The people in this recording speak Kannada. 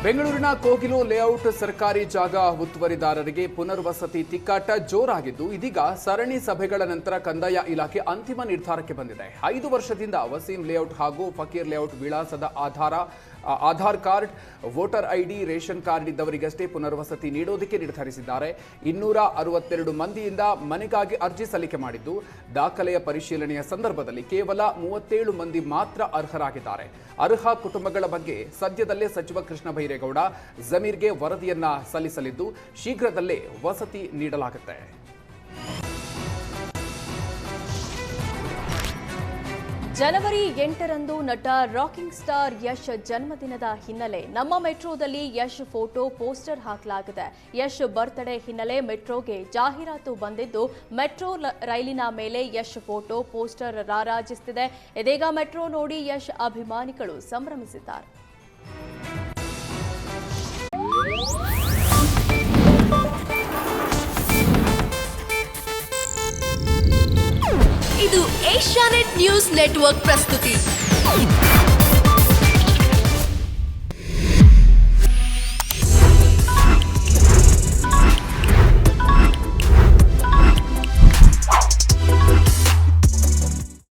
ಬೆಂಗಳೂರಿನ ಕೋಗಿಲು ಲೇಔಟ್ ಸರ್ಕಾರಿ ಜಾಗ ಒತ್ತುವರಿದಾರರಿಗೆ ಪುನರ್ವಸತಿ ತಿಕ್ಕಾಟ ಜೋರಾಗಿದ್ದು ಇದೀಗ ಸರಣಿ ಸಭೆಗಳ ನಂತರ ಕಂದಾಯ ಇಲಾಖೆ ಅಂತಿಮ ನಿರ್ಧಾರಕ್ಕೆ ಬಂದಿದೆ. 5 ವರ್ಷದಿಂದ ವಸೀಂ ಲೇಔಟ್ ಹಾಗೂ ಫಕೀರ್ ಲೇಔಟ್ ವಿಳಾಸದ Aadhaar card, voter ID, ration card ಇದ್ದವರಿಗಷ್ಟೇ ಪುನರ್ವಸತಿ ನೀಡೋದಕ್ಕೆ ನಿರ್ಧರಿಸಿದ್ದಾರೆ. 262 ಮಂದಿಯಿಂದ ಮನೆಗಾಗಿ ಅರ್ಜಿ ಸಲ್ಲಿಕೆ ಮಾಡಿದ್ದು, ದಾಖಲೆಯ ಪರಿಶೀಲನೆಯ ಸಂದರ್ಭದಲ್ಲಿ ಕೇವಲ 37 ಮಂದಿ ಮಾತ್ರ ಅರ್ಹರಾಗಿದ್ದಾರೆ. ಅರ್ಹ ಕುಟುಂಬಗಳ ಬಗ್ಗೆ ಸದ್ಯದಲ್ಲೇ ಸಚಿವ ಕೃಷ್ಣ ಬೈರೇಗೌಡ ಜಮೀರ್ಗೆ ವರದಿಯನ್ನ ಸಲ್ಲಿಸಲಿದ್ದು ಶೀಘ್ರದಲ್ಲೇ ವಸತಿ ನೀಡಲಾಗುತ್ತೆ. ಜನವರಿ 8ರಂದು ನಟ ರಾಕಿಂಗ್ ಸ್ಟಾರ್ ಯಶ್ ಜನ್ಮದಿನದ ಹಿನ್ನೆಲೆ ನಮ್ಮ ಮೆಟ್ರೋದಲ್ಲಿ ಯಶ್ ಫೋಟೋ ಪೋಸ್ಟರ್ ಹಾಕಲಾಗಿದೆ. ಯಶ್ ಬರ್ತ್ಡೇ ಹಿನ್ನೆಲೆ ಮೆಟ್ರೋಗೆ ಜಾಹೀರಾತು ಬಂದಿದ್ದು ಮೆಟ್ರೋ ರೈಲಿನ ಮೇಲೆ ಯಶ್ ಫೋಟೋ ಪೋಸ್ಟರ್ ರಾರಾಜಿಸುತ್ತಿದೆ. ಇದೀಗ ಮೆಟ್ರೋ ನೋಡಿ ಯಶ್ ಅಭಿಮಾನಿಗಳು ಸಂಭ್ರಮಿಸಿದ್ದಾರೆ. ಇದು ಏಷ್ಯಾನೆಟ್ ನ್ಯೂಸ್ ನೆಟ್ವರ್ಕ್ ಪ್ರಸ್ತುತಿ.